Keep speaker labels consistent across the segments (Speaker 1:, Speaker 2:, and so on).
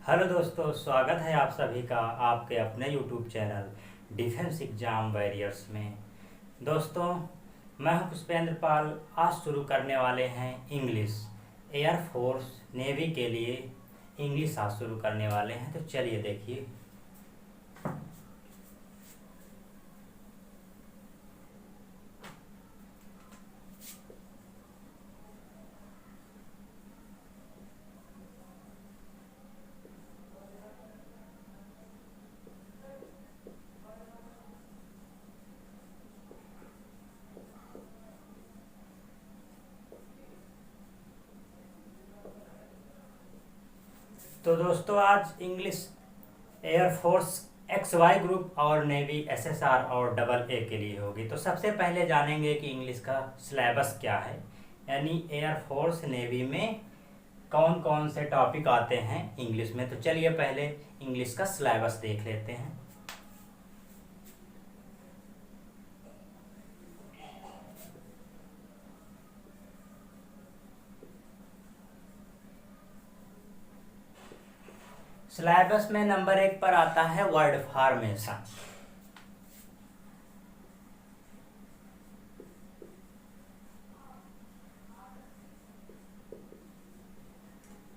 Speaker 1: Hello दोस्तों, स्वागत है आप सभी का आपके अपने YouTube channel defence exam warriors में। दोस्तों, मैं हूं पुष्पेंद्र पाल। आज शुरू करने वाले हैं इंग्लिश। एयरफोर्स नेवी के लिए इंग्लिश आज शुरू करने वाले हैं, तो चलिए देखिए। तो दोस्तों, आज इंग्लिश एयरफोर्स XY ग्रुप और नेवी SSR और AA के लिए होगी। तो सबसे पहले जानेंगे कि इंग्लिश का सिलेबस क्या है, यानी एयरफोर्स नेवी में कौन कौन से टॉपिक आते हैं इंग्लिश में। तो चलिए पहले इंग्लिश का सिलेबस देख लेते हैं। सिलेबस में नंबर 1 पर आता है वर्ड फॉर्मेशन।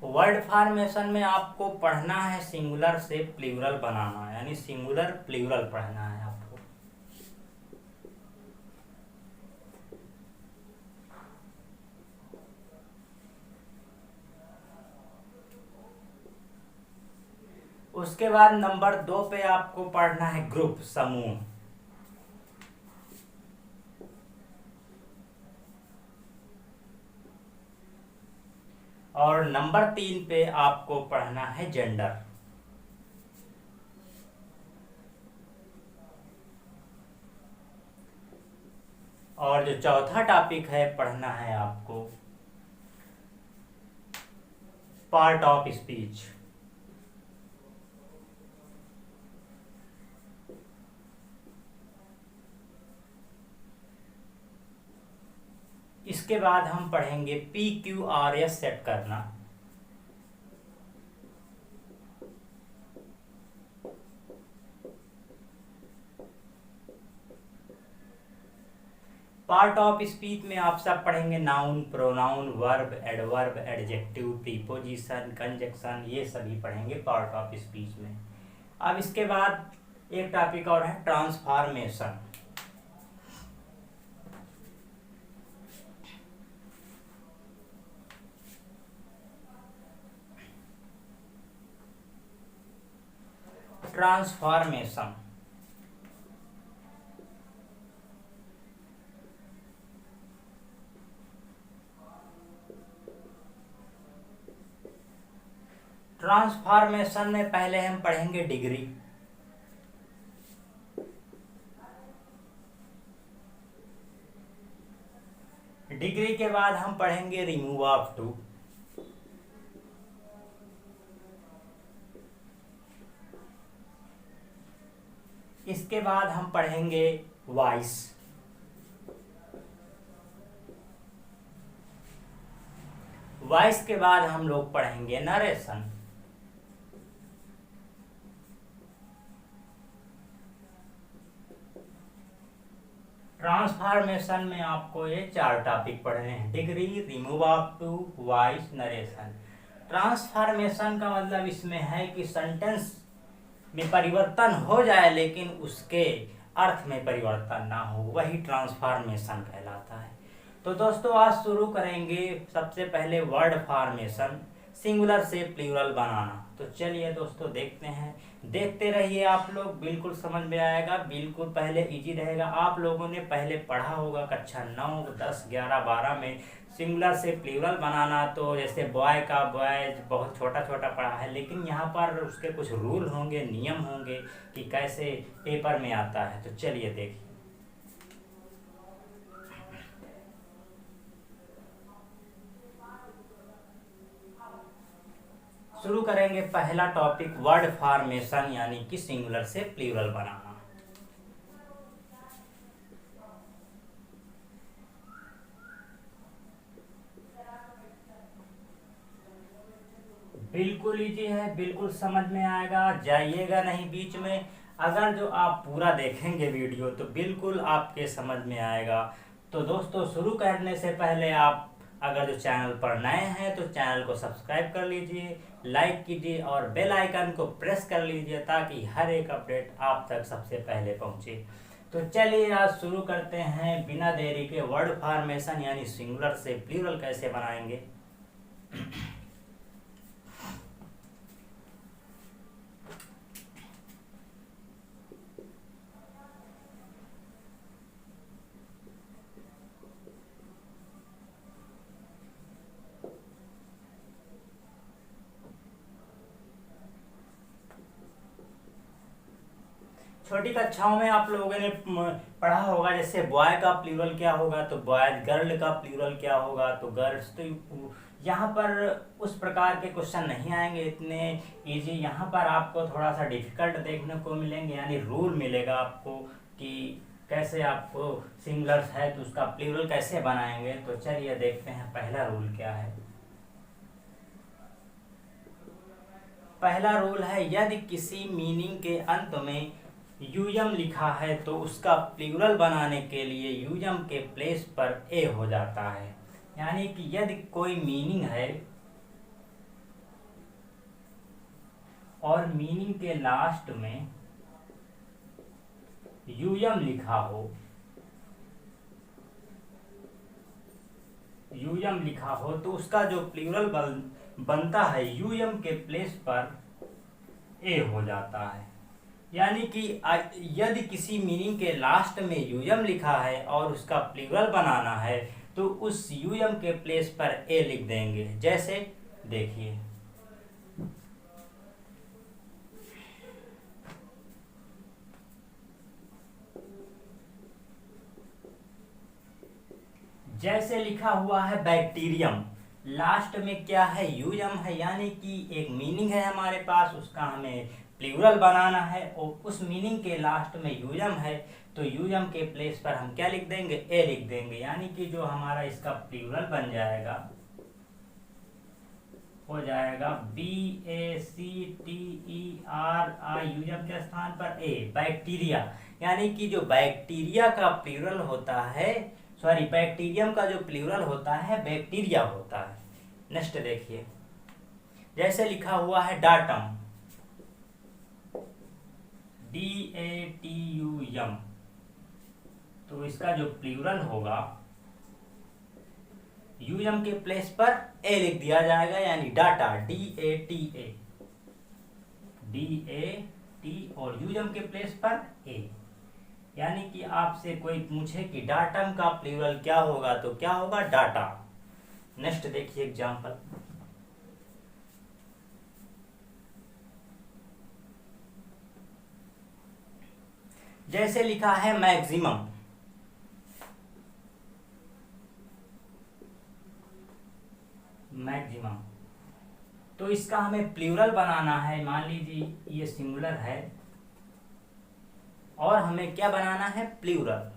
Speaker 1: वर्ड फॉर्मेशन में आपको पढ़ना है सिंगुलर से प्लूरल बनाना, यानी सिंगुलर प्लूरल पढ़ना है आपको। उसके बाद नंबर 2 पे आपको पढ़ना है ग्रुप, समूह। और नंबर 3 पे आपको पढ़ना है जेंडर। और जो चौथा टॉपिक है पढ़ना है आपको पार्ट ऑफ स्पीच। इसके बाद हम पढ़ेंगे PQRS सेट करना। पार्ट ऑफ स्पीच में आप सब पढ़ेंगे noun, pronoun, verb, adverb, adjective, preposition, conjunction, ये सभी पढ़ेंगे पार्ट ऑफ स्पीच में। अब इसके बाद एक टॉपिक और है ट्रांसफॉर्मेशन। ट्रांसफॉर्मेशन ट्रांसफॉर्मेशन में पहले हम पढ़ेंगे डिग्री। डिग्री के बाद हम पढ़ेंगे रिमूव ऑफ टू। इसके बाद हम पढ़ेंगे वॉइस। वॉइस के बाद हम लोग पढ़ेंगे नरेशन। ट्रांसफॉर्मेशन में आपको ये 4 टॉपिक पढ़ने हैं: degree, removal of too, voice, narration. Transformation का मतलब इसमें है कि सेंटेंस में परिवर्तन हो जाए लेकिन उसके अर्थ में परिवर्तन ना हो, वही ट्रांसफॉर्मेशन कहलाता है। तो दोस्तों, आज शुरू करेंगे सबसे पहले वर्ड फॉर्मेशन, सिंगुलर से प्लूरल बनाना। तो चलिए दोस्तों देखते हैं, देखते रहिए आप लोग, बिल्कुल समझ में आएगा, बिल्कुल पहले इजी रहेगा। आप लोगों ने पहले पढ़ा होगा कक्षा 9, 10, 11, 12 में सिंगुलर से प्लूरल बनाना। तो जैसे बॉय का बॉयज बहुत छोटा छोटा पढ़ा है, लेकिन यहाँ पर उसके कुछ रूल होंगे, नियम होंगे कि कैसे पेपर में आता है। तो चलिए देखिए। शुरू करेंगे पहला टॉपिक वर्ड फॉर्मेशन, यानी कि सिंगुलर से प्लूरल बनाना। बिल्कुल इजी है, बिल्कुल समझ में आएगा, जाइएगा नहीं बीच में। अगर जो आप पूरा देखेंगे वीडियो तो बिल्कुल आपके समझ में आएगा। तो दोस्तों शुरू करने से पहले आप अगर जो चैनल पर नए हैं तो चैनल को सब्सक्राइब कर लीजिए, लाइक कीजिए और बेल आइकन को प्रेस कर लीजिए ताकि हर एक अपडेट आप तक सबसे पहले पहुंचे। तो चलिए आज शुरू करते हैं बिना देरी के। वर्ड फॉर्मेशन यानी सिंगुलर से प्लूरल कैसे बनाएंगे। छोटी कक्षाओं में आप लोगों ने पढ़ा होगा, जैसे बॉय का प्लूरल क्या होगा तो बॉयज, गर्ल का प्लूरल क्या होगा तो गर्ल्स। तो यहाँ पर उस प्रकार के क्वेश्चन नहीं आएंगे इतने इजी। यहाँ पर आपको थोड़ा सा डिफिकल्ट देखने को मिलेंगे, यानी रूल मिलेगा आपको कि कैसे आपको सिंगुलर्स है तो उसका प्लूरल कैसे बनाएंगे। तो चलिए देखते हैं पहला रूल क्या है। पहला रूल है, यदि किसी मीनिंग के अंत में यूएम लिखा है तो उसका प्लूरल बनाने के लिए यूएम के प्लेस पर ए हो जाता है। यानी कि यदि कोई मीनिंग है और मीनिंग के लास्ट में यूएम लिखा हो, यूएम लिखा हो तो उसका जो प्लूरल बनता है यूएम के प्लेस पर ए हो जाता है। यानी कि यदि किसी मीनिंग के लास्ट में यूएम लिखा है और उसका प्लूरल बनाना है तो उस यूएम के प्लेस पर ए लिख देंगे। जैसे देखिए, जैसे लिखा हुआ है बैक्टीरियम, लास्ट में क्या है यूएम है, यानी कि एक मीनिंग है हमारे पास, उसका हमें प्लूरल बनाना है और उस मीनिंग के लास्ट में यूएम है तो यूएम के प्लेस पर हम क्या लिख देंगे, ए लिख देंगे। यानी कि जो हमारा इसका प्लूरल बन जाएगा हो जाएगा BACTERI, यूएम के स्थान पर ए, बैक्टीरिया। यानी कि जो बैक्टीरिया का प्लूरल होता है, सॉरी बैक्टीरियम का जो प्लूरल होता है बैक्टीरिया होता है। नेक्स्ट देखिए, जैसे लिखा हुआ है डाटम, DATUM, तो इसका जो प्लूरल होगा यूएम के प्लेस पर ए लिख दिया जाएगा, यानी डाटा, DATA, DAT और यूएम के प्लेस पर ए। यानी कि आपसे कोई पूछे कि डाटम का प्लूरल क्या होगा तो क्या होगा, डाटा। नेक्स्ट देखिए एग्जांपल, जैसे लिखा है मैक्सिमम, मैक्सिमम, तो इसका हमें प्लूरल बनाना है। मान लीजिए ये सिंगुलर है और हमें क्या बनाना है, प्लूरल।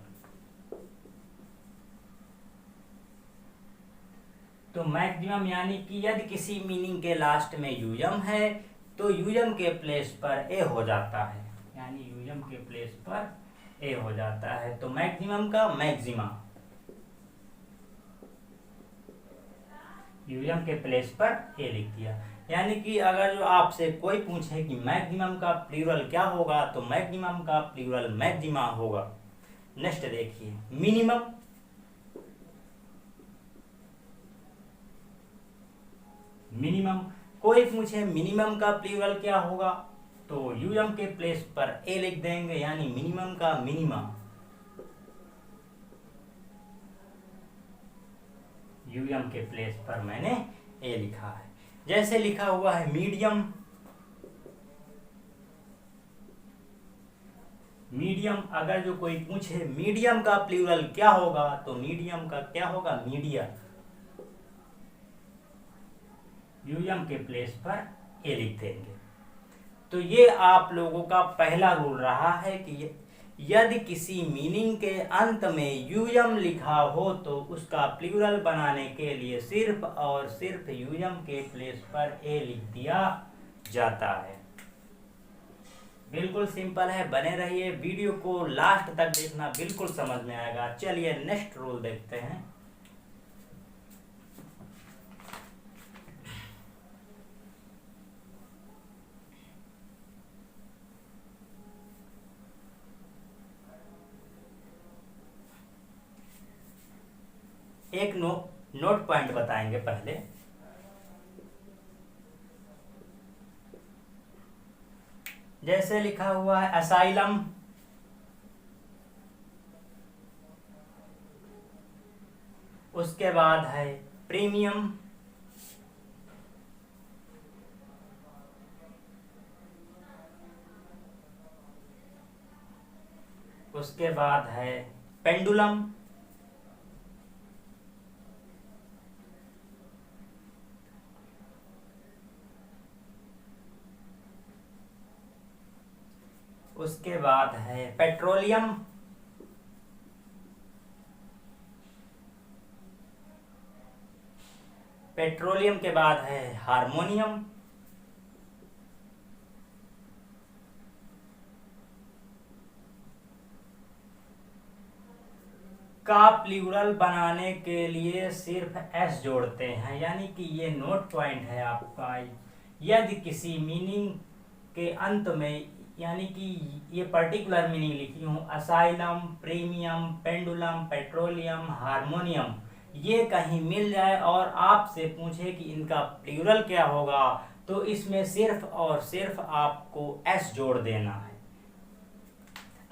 Speaker 1: तो मैक्सिमम यानी कि यदि किसी मीनिंग के लास्ट में यूएम है तो यूएम के प्लेस पर ए हो जाता है, यानी यूएम के प्लेस पर ए हो जाता है। तो मैक्सिमम का मैक्सिमा, यूएम के प्लेस पर ए लिख दिया। यानी कि अगर जो आपसे कोई पूछे कि मैक्सिमम का प्लूरल क्या होगा तो मैक्सिमम का प्लूरल मैक्सिमा होगा। नेक्स्ट देखिए, मिनिमम, मिनिमम, कोई पूछे मिनिमम का प्लूरल क्या होगा तो यूएम के प्लेस पर ए लिख देंगे, यानी मिनिमम का मिनिमा, यूएम के प्लेस पर मैंने ए लिखा है। जैसे लिखा हुआ है मीडियम, मीडियम, अगर जो कोई पूछे मीडियम का प्लूरल क्या होगा तो मीडियम का क्या होगा, मीडिया, यूएम के प्लेस पर ए लिख देंगे। तो ये आप लोगों का पहला रूल रहा है कि यदि किसी मीनिंग के अंत में यूयम लिखा हो तो उसका प्लूरल बनाने के लिए सिर्फ और सिर्फ यूयम के प्लेस पर ए लिख दिया जाता है। बिल्कुल सिंपल है, बने रहिए, वीडियो को लास्ट तक देखना, बिल्कुल समझ में आएगा। चलिए नेक्स्ट रूल देखते हैं। एक नोट पॉइंट बताएंगे पहले। जैसे लिखा हुआ है असाइलम, उसके बाद है प्रीमियम, उसके बाद है पेंडुलम, उसके बाद है पेट्रोलियम, पेट्रोलियम के बाद है हारमोनियम, का प्लूरल बनाने के लिए सिर्फ एस जोड़ते हैं। यानी कि ये नोट पॉइंट है आपका। यदि किसी मीनिंग के अंत में, यानी कि ये पर्टिकुलर मीनिंग लिखी हूँ, asylum, premium, pendulum, petroleum, harmonium, ये कहीं मिल जाए और आपसे पूछे कि इनका प्लूरल क्या होगा, तो इसमें सिर्फ और सिर्फ आपको एस जोड़ देना है।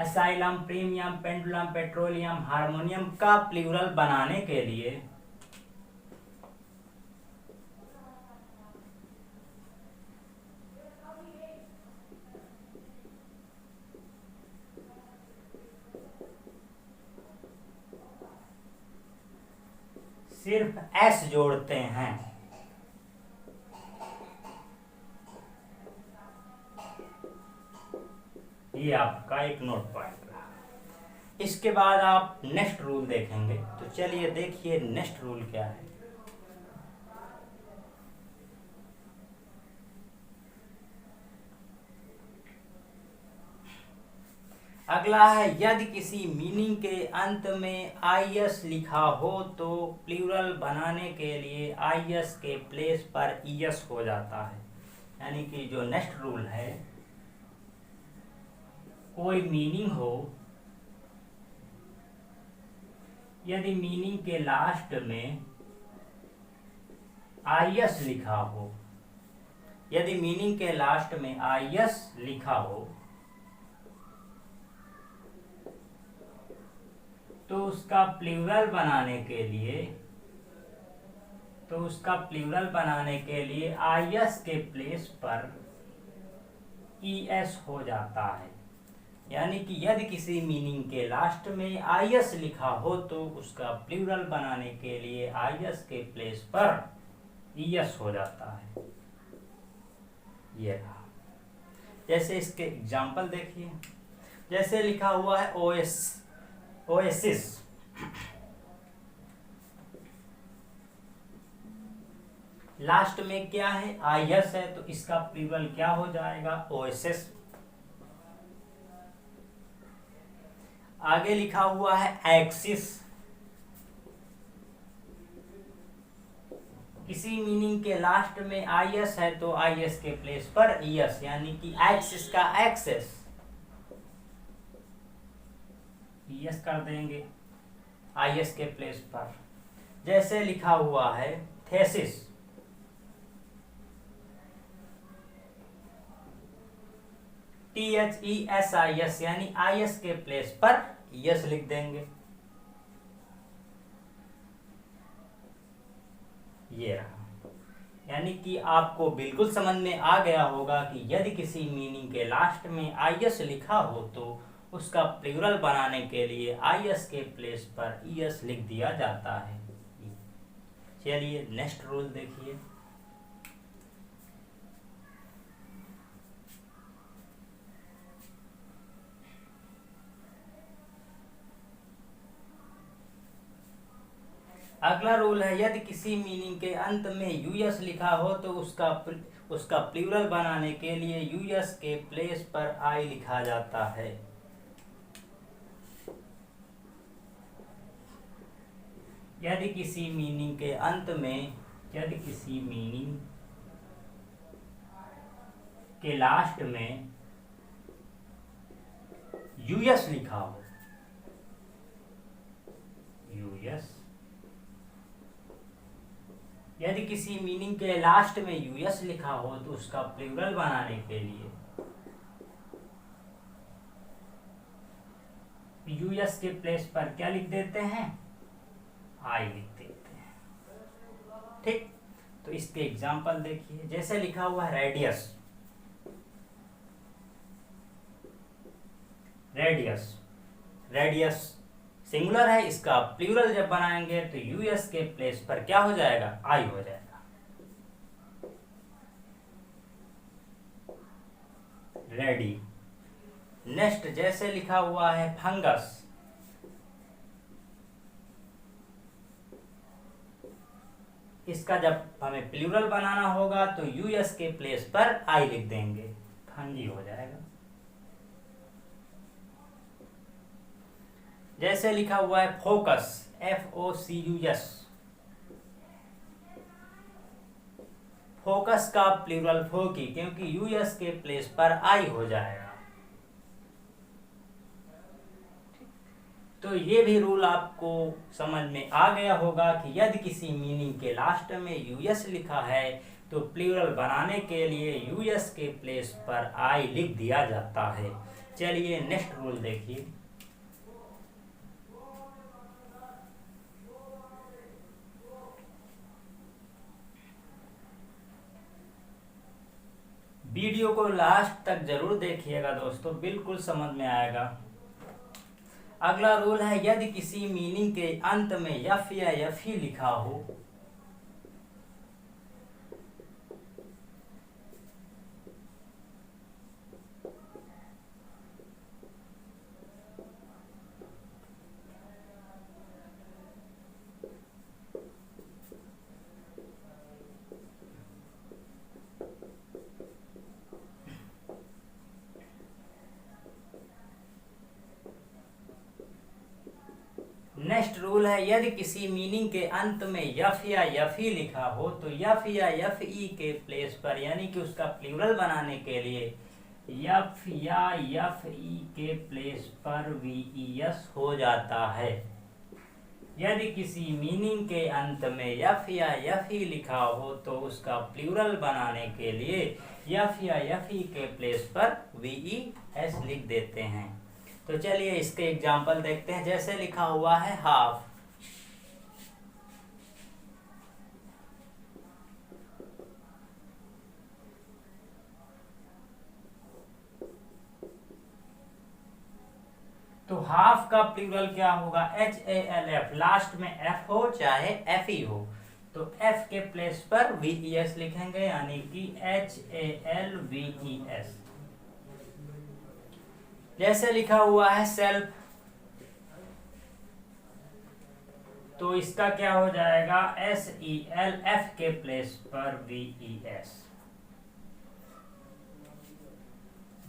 Speaker 1: Asylum, premium, pendulum, petroleum, harmonium का प्लूरल बनाने के लिए सिर्फ एस जोड़ते हैं। ये आपका एक नोट पॉइंट रहा। इसके बाद आप नेक्स्ट रूल देखेंगे। तो चलिए देखिए नेक्स्ट रूल क्या है। अगला है, यदि किसी मीनिंग के अंत में आईएस लिखा हो तो प्लूरल बनाने के लिए आईएस के प्लेस पर ईएस हो जाता है। यानी कि जो नेक्स्ट रूल है, कोई मीनिंग हो, यदि मीनिंग के लास्ट में आईएस लिखा हो, यदि मीनिंग के लास्ट में आईएस लिखा हो तो उसका प्लूरल बनाने के लिए आईएस के प्लेस पर ईएस हो जाता है। यानी कि यदि किसी मीनिंग के लास्ट में आईएस लिखा हो तो उसका प्लूरल बनाने के लिए आईएस के प्लेस पर ईएस हो जाता है। ये रहा। जैसे इसके एग्जाम्पल देखिए। जैसे लिखा हुआ है ओएसिस, लास्ट में क्या है, आईएस है, तो इसका प्लूरल क्या हो जाएगा, ओएसिस। आगे लिखा हुआ है एक्सिस, किसी मीनिंग के लास्ट में आईएस है तो आईएस के प्लेस पर ईएस, यानी कि एक्सिस का एक्सेस ईएस कर देंगे आईएस के प्लेस पर। जैसे लिखा हुआ है थेसिस, THESIS, यानी आईएस के प्लेस पर ईएस लिख देंगे। ये रहा। यानी कि आपको बिल्कुल समझ में आ गया होगा कि यदि किसी मीनिंग के लास्ट में आईएस लिखा हो तो उसका प्लूरल बनाने के लिए आईएस के प्लेस पर ईएस लिख दिया जाता है। चलिए नेक्स्ट रूल देखिए। अगला रूल है, यदि किसी मीनिंग के अंत में यूएस लिखा हो तो उसका प्लूरल बनाने के लिए यूएस के प्लेस पर आई लिखा जाता है। यदि किसी मीनिंग के अंत में, यदि किसी मीनिंग के लास्ट में यूएस लिखा हो, यूएस, यदि किसी मीनिंग के लास्ट में यूएस लिखा हो तो उसका प्लूरल बनाने के लिए यूएस के प्लेस पर क्या लिख देते हैं, आई लिख देते हैं। ठीक, तो इसके एग्जांपल देखिए, जैसे लिखा हुआ है रेडियस, रेडियस, रेडियस सिंगुलर है, इसका प्लूरल जब बनाएंगे तो यूएस के प्लेस पर क्या हो जाएगा, आई हो जाएगा। रेडी। नेक्स्ट जैसे लिखा हुआ है फंगस, इसका जब हमें प्लूरल बनाना होगा तो यूएस के प्लेस पर आई लिख देंगे, फंगी हो जाएगा। जैसे लिखा हुआ है फोकस, FOCUS, फोकस का प्लूरल फोकी, क्योंकि यूएस के प्लेस पर आई हो जाएगा। तो ये भी रूल आपको समझ में आ गया होगा कि यदि किसी मीनिंग के लास्ट में यूएस लिखा है तो प्लूरल बनाने के लिए यूएस के प्लेस पर आई लिख दिया जाता है। चलिए नेक्स्ट रूल देखिए। वीडियो को लास्ट तक जरूर देखिएगा दोस्तों, बिल्कुल समझ में आएगा। अगला रूल है, यदि किसी मीनिंग के अंत में एफ या एफ ही लिखा हो नेक्स्ट रूल है, यदि किसी मीनिंग के अंत में यफ या यफी लिखा हो तो यफ या यफ ई के प्लेस पर, यानी कि उसका प्लूरल बनाने के लिए यफ या यफ ई के प्लेस पर वीईएस हो जाता है। यदि किसी मीनिंग के अंत में यफ या यफ ई लिखा हो तो उसका प्लूरल बनाने के लिए यफ या यफ ई के प्लेस पर वीईएस लिख देते हैं। तो चलिए इसके एग्जाम्पल देखते हैं। जैसे लिखा हुआ है हाफ, तो हाफ का प्लूरल क्या होगा, HALF, लास्ट में एफ हो चाहे एफ ई हो तो एफ के प्लेस पर VES लिखेंगे, यानी कि HALVES। जैसे लिखा हुआ है सेल्फ, तो इसका क्या हो जाएगा, SELF के प्लेस पर VES।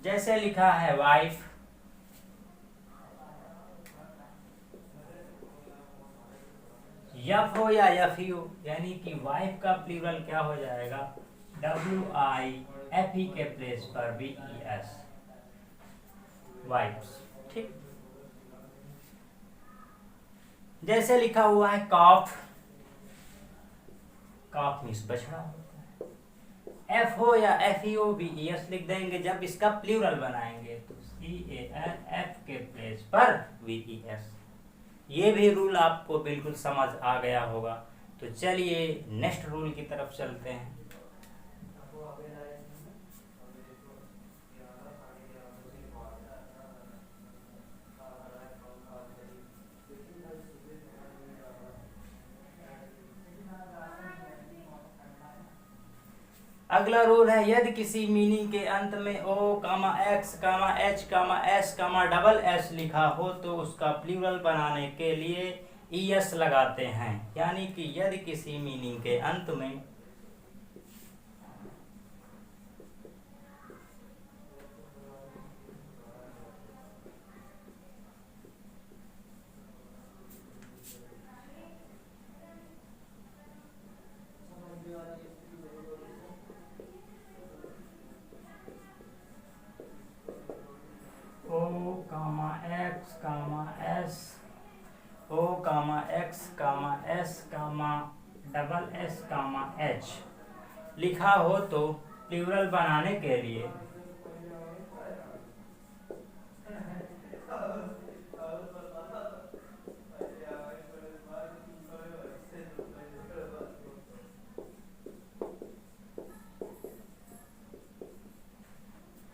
Speaker 1: जैसे लिखा है वाइफ, यफ हो या यफी हो, यानी कि वाइफ का प्लूरल क्या हो जाएगा, WIFE के प्लेस पर VES, वाइफ्स। ठीक, जैसे लिखा हुआ है कॉफ, कॉफ मीन्स बछड़ा होता है, एफ हो या एफ ई ओ VES लिख देंगे। जब इसका प्लूरल बनाएंगे तो CALF के प्लेस पर VES। ये भी रूल आपको बिल्कुल समझ आ गया होगा। तो चलिए नेक्स्ट रूल की तरफ चलते हैं। अगला रूल है, यदि किसी मीनिंग के अंत में O, X, H, S, SS लिखा हो तो उसका प्लूरल बनाने के लिए ईएस लगाते हैं। यानी कि यदि किसी मीनिंग के अंत में ओ कामा एक्स कामा एस, ओ कामा एक्स कामा एस कामा डबल एस कामा एच लिखा हो तो प्लूरल बनाने के लिए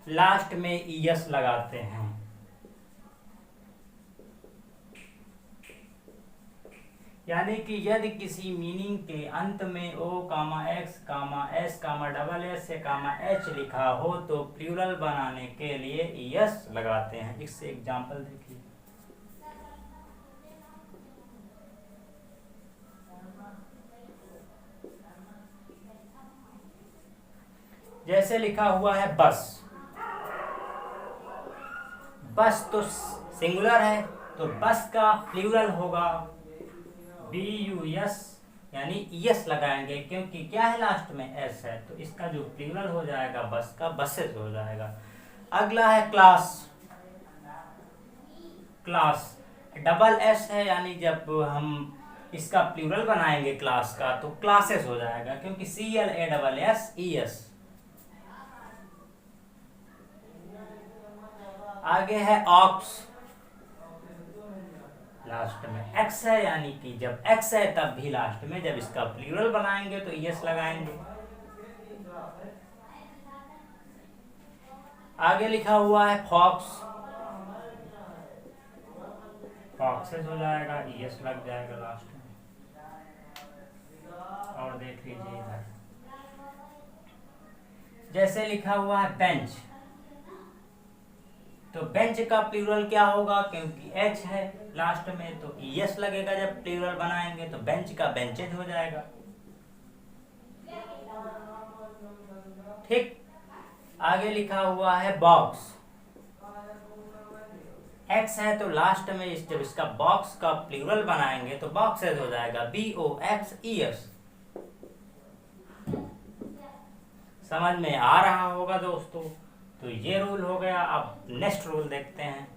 Speaker 1: लास्ट में ईएस लगाते हैं। यानी कि यदि किसी मीनिंग के अंत में ओ कामा एक्स कामा एस कामा डबल एस से कामा एच लिखा हो तो प्लूरल बनाने के लिए ईएस लगाते हैं। इससे एग्जांपल देखिए, जैसे लिखा हुआ है बस। बस तो सिंगुलर है तो बस का प्लूरल होगा BUS, यानी ईएस लगाएंगे क्योंकि क्या है लास्ट में एस है, तो इसका जो प्लूरल हो जाएगा बस का बसेस हो जाएगा। अगला है क्लास। क्लास डबल एस है, यानी जब हम इसका प्लूरल बनाएंगे क्लास का तो क्लासेस हो जाएगा क्योंकि CLASSES। आगे है ऑक्स। लास्ट में एक्स है, यानी कि जब एक्स है तब भी लास्ट में जब इसका प्लूरल बनाएंगे तो ईएस लगाएंगे। आगे लिखा हुआ है फॉक्स। फॉक्सेस हो जाएगा, ईएस लग जाएगा लास्ट में। और देख लीजिए इधर, जैसे लिखा हुआ है बेंच, तो बेंच का प्लूरल क्या होगा, क्योंकि एच है लास्ट में तो ईएस लगेगा। जब प्लूरल बनाएंगे तो बेंच का बेंचेज हो जाएगा। ठीक। आगे लिखा हुआ है बॉक्स। एक्स है तो लास्ट में जब इसका बॉक्स का प्लूरल बनाएंगे तो बॉक्सेज हो जाएगा, BOXES। समझ में आ रहा होगा दोस्तों। तो ये रूल हो गया। अब नेक्स्ट रूल देखते हैं।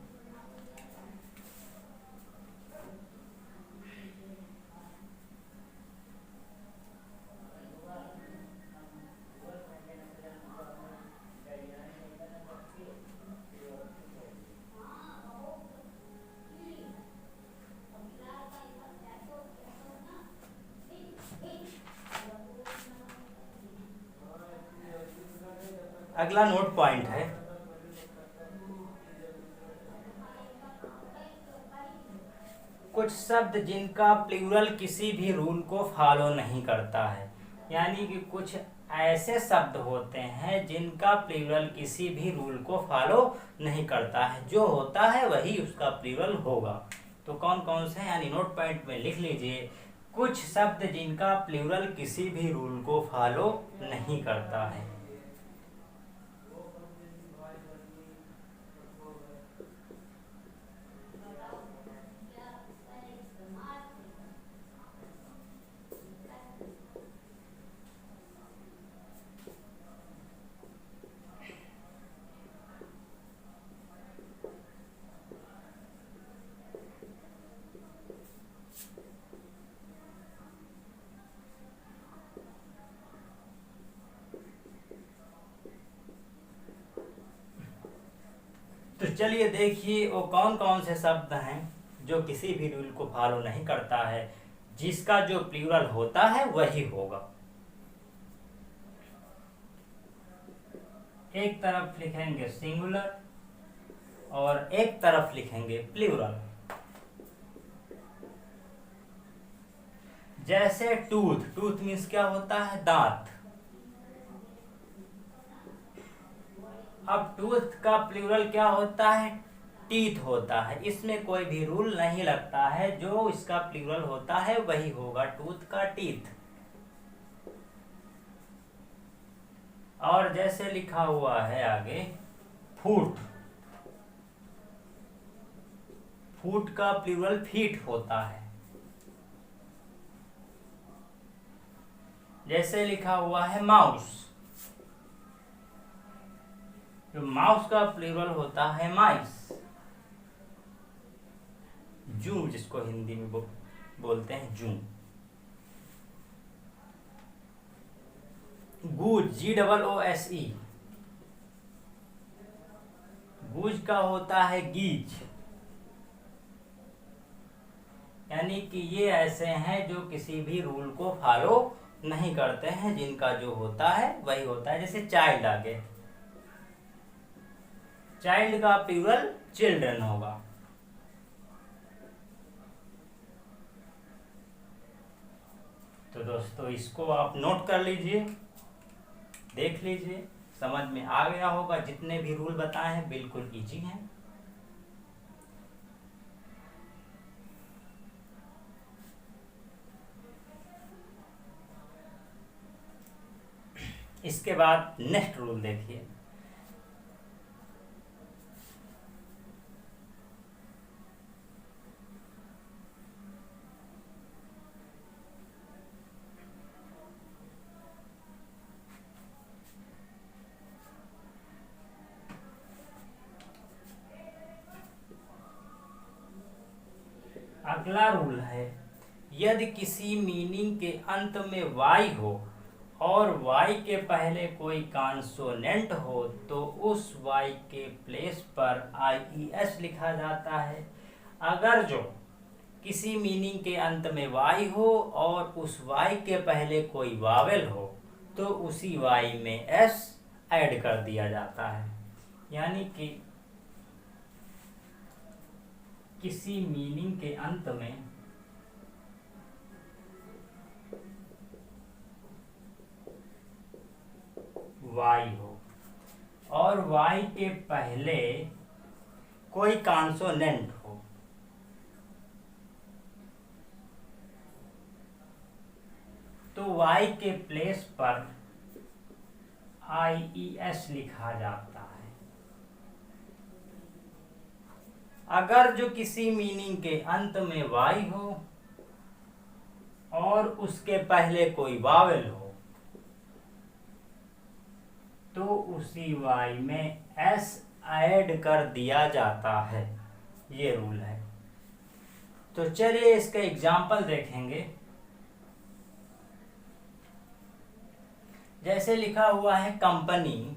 Speaker 1: अगला नोट पॉइंट है, कुछ शब्द जिनका प्लूरल किसी भी रूल को फॉलो नहीं करता है। यानी कि कुछ ऐसे शब्द होते हैं जिनका प्लूरल किसी भी रूल को फॉलो नहीं करता है, जो होता है वही उसका प्लूरल होगा। तो कौन कौन से, यानी नोट पॉइंट में लिख लीजिए, कुछ शब्द जिनका प्लूरल किसी भी रूल को फॉलो नहीं करता है। तो चलिए देखिए वो कौन कौन से शब्द हैं जो किसी भी रूल को फॉलो नहीं करता है, जिसका जो प्लूरल होता है वही होगा। एक तरफ लिखेंगे सिंगुलर और एक तरफ लिखेंगे प्लूरल। जैसे टूथ, टूथ मीन्स क्या होता है, दांत। अब टूथ का प्लूरल क्या होता है, टीथ होता है। इसमें कोई भी रूल नहीं लगता है, जो इसका प्लूरल होता है वही होगा टूथ का टीथ। और जैसे लिखा हुआ है आगे फुट, फुट का प्लूरल फीट होता है। जैसे लिखा हुआ है माउस, तो माउस का प्लूरल होता है माइस। जू जिसको हिंदी में बोलते हैं जू। गूज, GOOSE, गूज का होता है गीज। यानी कि ये ऐसे हैं जो किसी भी रूल को फॉलो नहीं करते हैं, जिनका जो होता है वही होता है। जैसे चाइल्ड आगे, चाइल्ड का प्लूरल चिल्ड्रन होगा। तो दोस्तों इसको आप नोट कर लीजिए, देख लीजिए, समझ में आ गया होगा। जितने भी रूल बताए हैं बिल्कुल इजी हैं। इसके बाद नेक्स्ट रूल देखिए। अगला रूल है, यदि किसी मीनिंग के अंत में वाई हो और वाई के पहले कोई कॉन्सोनेंट हो तो उस वाई के प्लेस पर IES लिखा जाता है। अगर जो किसी मीनिंग के अंत में वाई हो और उस वाई के पहले कोई वावेल हो तो उसी वाई में S ऐड कर दिया जाता है। यानी कि किसी मीनिंग के अंत में वाई हो और वाई के पहले कोई कॉन्सोनेंट हो तो वाई के प्लेस पर IES लिखा जाता है। अगर जो किसी मीनिंग के अंत में वाई हो और उसके पहले कोई वावेल हो तो उसी वाई में S ऐड कर दिया जाता है। ये रूल है। तो चलिए इसका एग्जाम्पल देखेंगे। जैसे लिखा हुआ है कंपनी,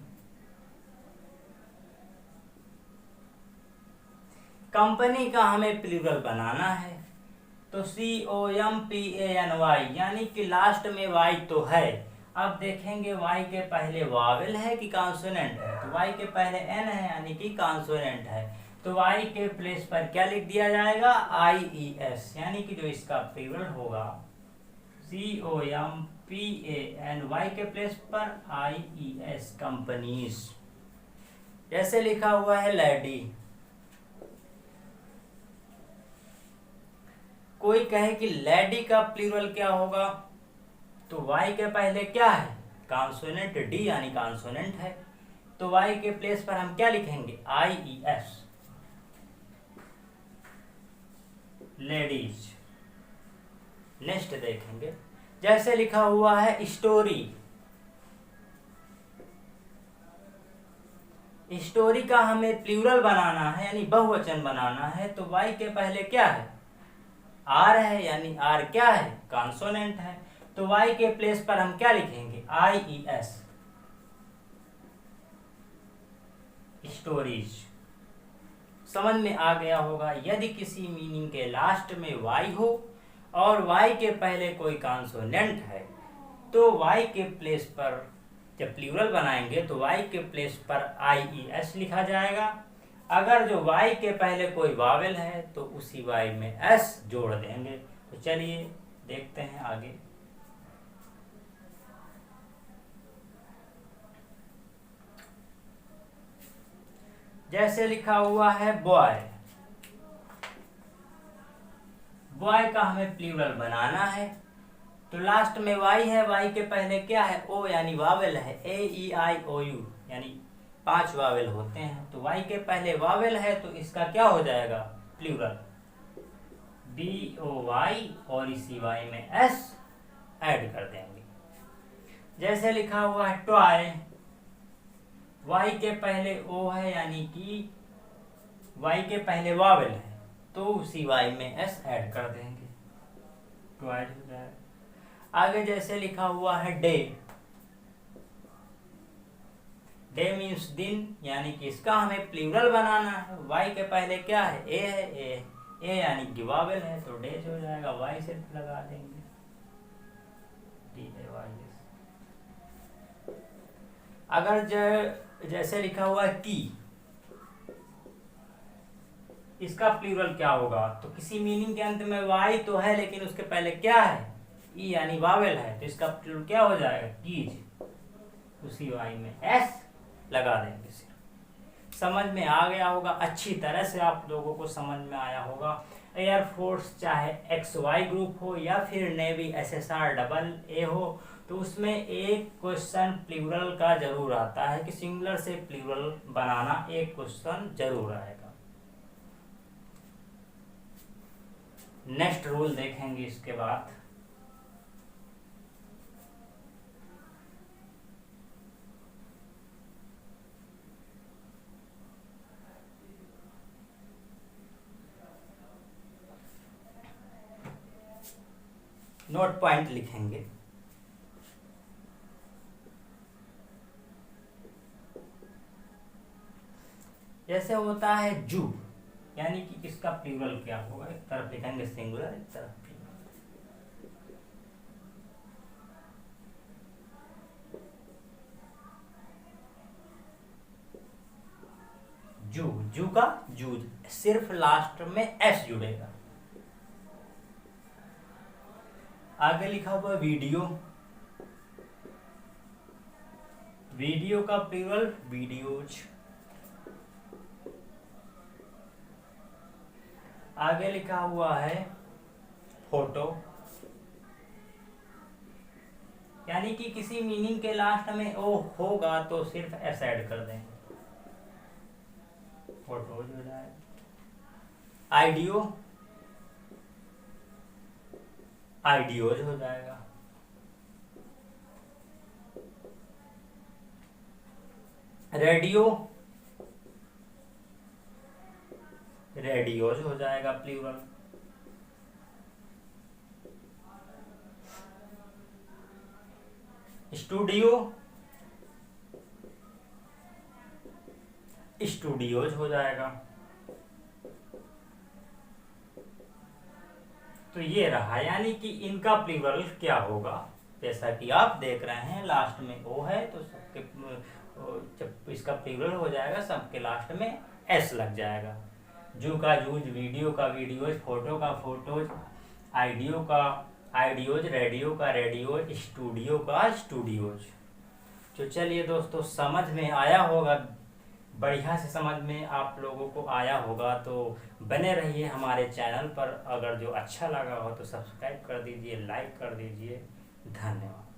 Speaker 1: कंपनी का हमें प्लूरल बनाना है तो COMPANY, यानी कि लास्ट में वाई तो है। अब देखेंगे वाई के पहले वावेल है कि कॉन्सोनेंट है, तो वाई के पहले N है यानी कि कॉन्सोनेंट है। तो वाई के प्लेस पर क्या लिख दिया जाएगा? IES, यानी कि जो इसका प्लूरल होगा COMPANY के प्लेस पर IES, कंपनीज। जैसे लिखा हुआ है लेडी, कोई कहे कि लेडी का प्लूरल क्या होगा तो वाई के पहले क्या है? कॉन्सोनेंट D यानी कॉन्सोनेंट है, तो वाई के प्लेस पर हम क्या लिखेंगे? IES, ladies. नेक्स्ट देखेंगे, जैसे लिखा हुआ है स्टोरी, स्टोरी का हमें प्लूरल बनाना है यानी बहुवचन बनाना है तो वाई के पहले क्या है? R है, यानी R क्या है? कॉन्सोनेंट है, तो वाई के प्लेस पर हम क्या लिखेंगे? IES, stories. समझ में आ गया होगा। यदि किसी मीनिंग के लास्ट में वाई हो और वाई के पहले कोई कॉन्सोनेंट है तो वाई के प्लेस पर जब प्लूरल बनाएंगे तो वाई के प्लेस पर IES लिखा जाएगा। अगर जो वाई के पहले कोई वावेल है तो उसी वाई में S जोड़ देंगे। तो चलिए देखते हैं आगे। जैसे लिखा हुआ है बॉय, बॉय का हमें प्लूरल बनाना है, तो लास्ट में वाई है, वाई के पहले क्या है, ओ यानी वावेल है, ए ई आई ओ यू यानी 5 वावेल होते हैं, तो वाई के पहले वावेल है तो इसका क्या हो जाएगा प्लूरल, बी ओ वाई, और इसी वाई में एस ऐड कर देंगे। जैसे लिखा हुआ है टॉय, वाई के पहले ओ है यानी कि वाई के पहले वावेल है, तो उसी वाई में एस ऐड कर देंगे, टॉय हो जाएगा। आगे जैसे लिखा हुआ है डे, डे मीन्स दिन, यानी कि इसका हमें प्लूरल बनाना है, वाई के पहले क्या है, ए है, ए यानी कि वावेल है, तो डेज हो जाएगा, वाई सिर्फ लगा देंगे, DAYS। अगर जैसे लिखा हुआ है की, इसका प्लूरल क्या होगा, तो किसी मीनिंग के अंत में वाई तो है लेकिन उसके पहले क्या है, ई यानी वावेल है, तो इसका प्लूरल क्या हो जाएगा कीज, उसी वाई में एस लगा देंगे। समझ में आ गया होगा, अच्छी तरह से आप लोगों को समझ में आया होगा। एयरफोर्स चाहे XY ग्रुप हो या फिर नेवी SSR डबल ए हो, तो उसमें एक क्वेश्चन प्लूरल का जरूर आता है कि सिंगुलर से प्लूरल बनाना एक क्वेश्चन जरूर आएगा। नेक्स्ट रूल देखेंगे इसके बाद। नोट पॉइंट लिखेंगे। जैसे होता है जू, यानी कि इसका प्लूरल क्या होगा, एक तरफ लिखेंगे सिंगुलर, एक तरफ प्लूरल। जू, जू का जूज, सिर्फ लास्ट में एस जुड़ेगा। आगे लिखा हुआ वीडियो, वीडियो का प्लूरल वीडियोज। आगे लिखा हुआ है फोटो, यानी कि किसी मीनिंग के लास्ट में ओ होगा तो सिर्फ एस ऐड कर देंगे, फोटोज हो जाएगा। आइडियो, आइडियोज हो जाएगा। रेडियो, रेडियोज हो जाएगा प्लूरल। स्टूडियो, स्टूडियोज हो जाएगा। तो ये रहा, यानी कि इनका प्लूरल क्या होगा, जैसा कि आप देख रहे हैं लास्ट में ओ है तो सबके जब इसका प्लूरल हो जाएगा सबके लास्ट में एस लग जाएगा। जू का जूज, वीडियो का वीडियोज, फोटो का फोटोज, आइडियो का आइडियोज, रेडियो का रेडियोज, स्टूडियो का स्टूडियोज। तो चलिए दोस्तों, समझ में आया होगा, बढ़िया से समझ में आप लोगों को आया होगा, तो बने रहिए हमारे चैनल पर। अगर जो अच्छा लगा हो तो सब्सक्राइब कर दीजिए, लाइक कर दीजिए। धन्यवाद।